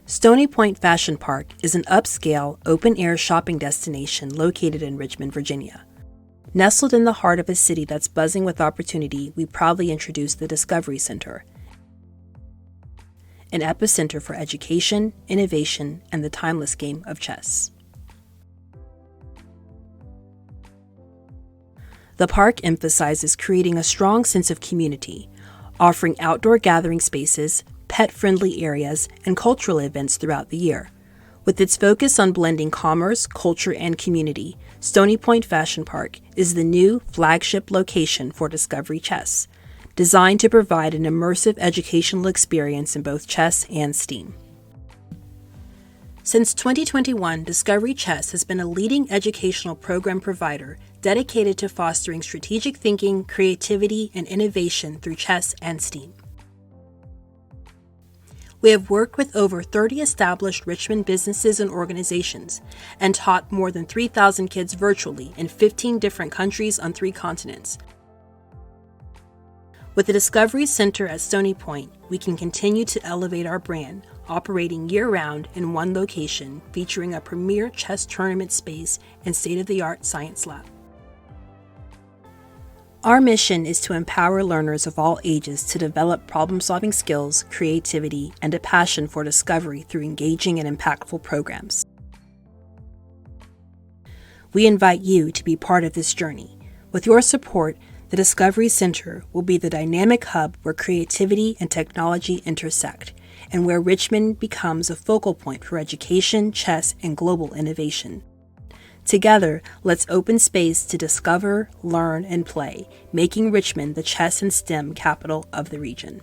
Stony Point Fashion Park is an upscale, open-air shopping destination located in Richmond, Virginia. Nestled in the heart of a city that's buzzing with opportunity, we proudly introduce the Discovery Center, an epicenter for education, innovation, and the timeless game of chess. The park emphasizes creating a strong sense of community, offering outdoor gathering spaces, pet-friendly areas, and cultural events throughout the year. With its focus on blending commerce, culture, and community, Stony Point Fashion Park is the new flagship location for Discovery Chess, designed to provide an immersive educational experience in both chess and STEAM. Since 2021, Discovery Chess has been a leading educational program provider dedicated to fostering strategic thinking, creativity, and innovation through chess and STEAM. We have worked with over 30 established Richmond businesses and organizations and taught more than 3,000 kids virtually in 15 different countries on 3 continents. With the Discovery Center at Stony Point, we can continue to elevate our brand, operating year-round in one location, featuring a premier chess tournament space and state-of-the-art science lab. Our mission is to empower learners of all ages to develop problem-solving skills, creativity, and a passion for discovery through engaging and impactful programs. We invite you to be part of this journey. With your support, the Discovery Center will be the dynamic hub where creativity and technology intersect, and where Richmond becomes a focal point for education, chess, and global innovation. Together, let's open space to discover, learn, and play, making Richmond the chess and STEM capital of the region.